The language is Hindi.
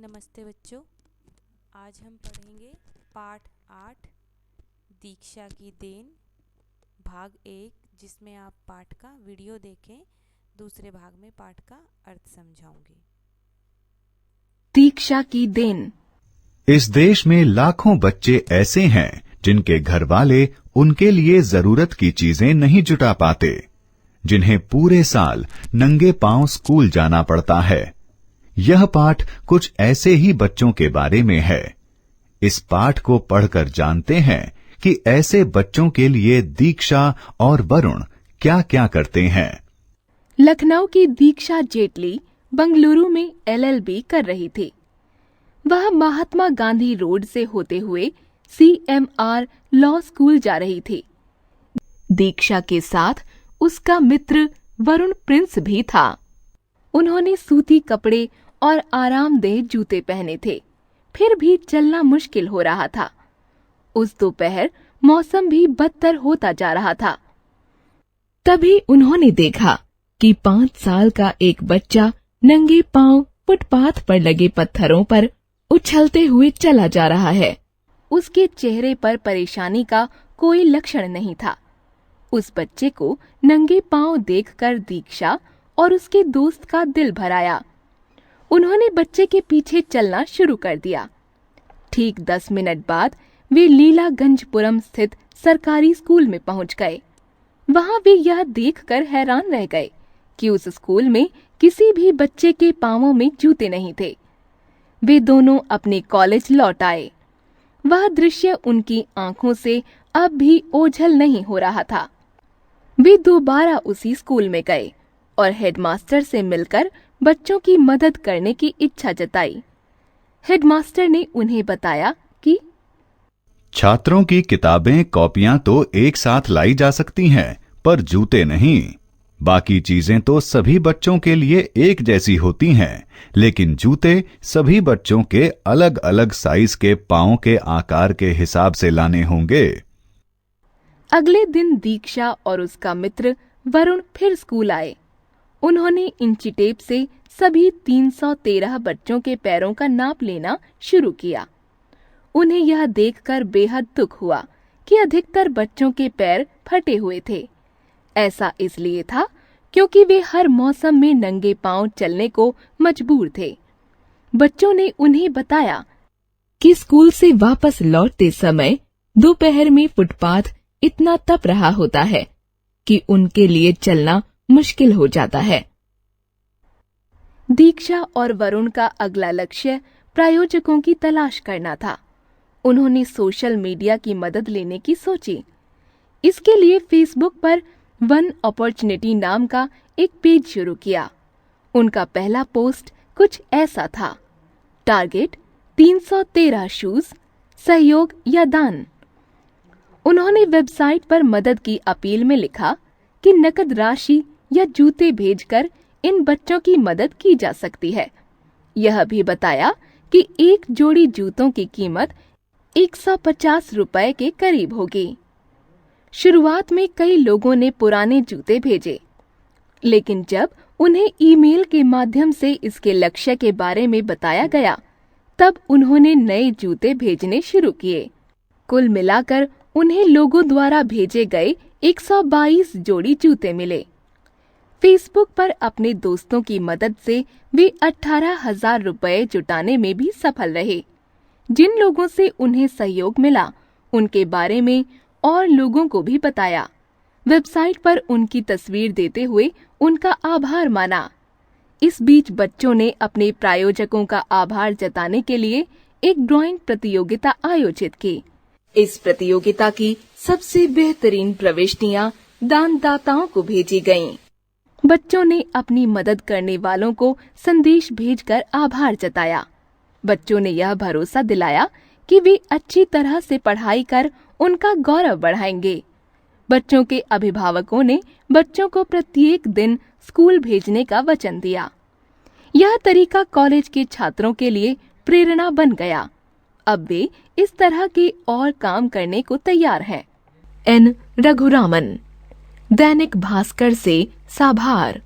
नमस्ते बच्चों, आज हम पढ़ेंगे पाठ 8 दीक्षा की देन भाग 1, जिसमें आप पाठ का वीडियो देखें। दूसरे भाग में पाठ का अर्थ समझाऊंगी। दीक्षा की देन। इस देश में लाखों बच्चे ऐसे हैं जिनके घर वाले उनके लिए जरूरत की चीजें नहीं जुटा पाते, जिन्हें पूरे साल नंगे पांव स्कूल जाना पड़ता है। यह पाठ कुछ ऐसे ही बच्चों के बारे में है। इस पाठ को पढ़कर जानते हैं कि ऐसे बच्चों के लिए दीक्षा और वरुण क्या क्या करते हैं। लखनऊ की दीक्षा जेटली बंगलुरु में LLB कर रही थी। वह महात्मा गांधी रोड से होते हुए CMR लॉ स्कूल जा रही थी। दीक्षा के साथ उसका मित्र वरुण प्रिंस भी था। उन्होंने सूती कपड़े और आरामदेह जूते पहने थे, फिर भी चलना मुश्किल हो रहा था। उस दोपहर मौसम भी बदतर होता जा रहा था। तभी उन्होंने देखा कि 5 साल का एक बच्चा नंगे पांव फुटपाथ पर लगे पत्थरों पर उछलते हुए चला जा रहा है। उसके चेहरे पर परेशानी का कोई लक्षण नहीं था। उस बच्चे को नंगे पांव देखकर दीक्षा और उसके दोस्त का दिल भर आया। उन्होंने बच्चे के पीछे चलना शुरू कर दिया। ठीक 10 मिनट बाद वे लीलागंजपुरम स्थित सरकारी स्कूल में पहुंच गए। वहां वे यह देखकर हैरान रह गए कि उस स्कूल में किसी भी बच्चे के पांवों में जूते नहीं थे। वे दोनों अपने कॉलेज लौट आए। वह दृश्य उनकी आंखों से अब भी ओझल नहीं हो रहा था। वे दोबारा उसी स्कूल में गए और हेडमास्टर से मिलकर बच्चों की मदद करने की इच्छा जताई। हेडमास्टर ने उन्हें बताया कि छात्रों की किताबें कॉपियां तो एक साथ लाई जा सकती हैं, पर जूते नहीं। बाकी चीजें तो सभी बच्चों के लिए एक जैसी होती हैं, लेकिन जूते सभी बच्चों के अलग अलग साइज के पांव के आकार के हिसाब से लाने होंगे। अगले दिन दीक्षा और उसका मित्र वरुण फिर स्कूल आए। उन्होंने इंची टेप से सभी 313 बच्चों के पैरों का नाप लेना शुरू किया। उन्हें यह देखकर बेहद दुख हुआ कि अधिकतर बच्चों के पैर फटे हुए थे। ऐसा इसलिए था क्योंकि वे हर मौसम में नंगे पांव चलने को मजबूर थे। बच्चों ने उन्हें बताया कि स्कूल से वापस लौटते समय दोपहर में फुटपाथ इतना तप रहा होता है कि उनके लिए चलना मुश्किल हो जाता है। दीक्षा और वरुण का अगला लक्ष्य प्रायोजकों की तलाश करना था। उन्होंने सोशल मीडिया की मदद लेने की सोची। इसके लिए फेसबुक पर वन अपॉर्चुनिटी नाम का एक पेज शुरू किया। उनका पहला पोस्ट कुछ ऐसा था: टारगेट 313 शूज, सहयोग या दान। उन्होंने वेबसाइट पर मदद की अपील में लिखा कि नकद राशि या जूते भेजकर इन बच्चों की मदद की जा सकती है। यह भी बताया कि एक जोड़ी जूतों की कीमत 150 रुपए के करीब होगी। शुरुआत में कई लोगों ने पुराने जूते भेजे, लेकिन जब उन्हें ईमेल के माध्यम से इसके लक्ष्य के बारे में बताया गया, तब उन्होंने नए जूते भेजने शुरू किए। कुल मिलाकर उन्हें लोगों द्वारा भेजे गए 122 जोड़ी जूते मिले। फेसबुक पर अपने दोस्तों की मदद से वे 18,000 रुपए जुटाने में भी सफल रहे। जिन लोगों से उन्हें सहयोग मिला, उनके बारे में और लोगों को भी बताया। वेबसाइट पर उनकी तस्वीर देते हुए उनका आभार माना। इस बीच बच्चों ने अपने प्रायोजकों का आभार जताने के लिए एक ड्राइंग प्रतियोगिता आयोजित की। इस प्रतियोगिता की सबसे बेहतरीन प्रविष्टियां दानदाताओं को भेजी गईं। बच्चों ने अपनी मदद करने वालों को संदेश भेजकर आभार जताया। बच्चों ने यह भरोसा दिलाया कि वे अच्छी तरह से पढ़ाई कर उनका गौरव बढ़ाएंगे। बच्चों के अभिभावकों ने बच्चों को प्रत्येक दिन स्कूल भेजने का वचन दिया। यह तरीका कॉलेज के छात्रों के लिए प्रेरणा बन गया। अब वे इस तरह के और काम करने को तैयार हैं। N. रघुरामन, दैनिक भास्कर से साभार।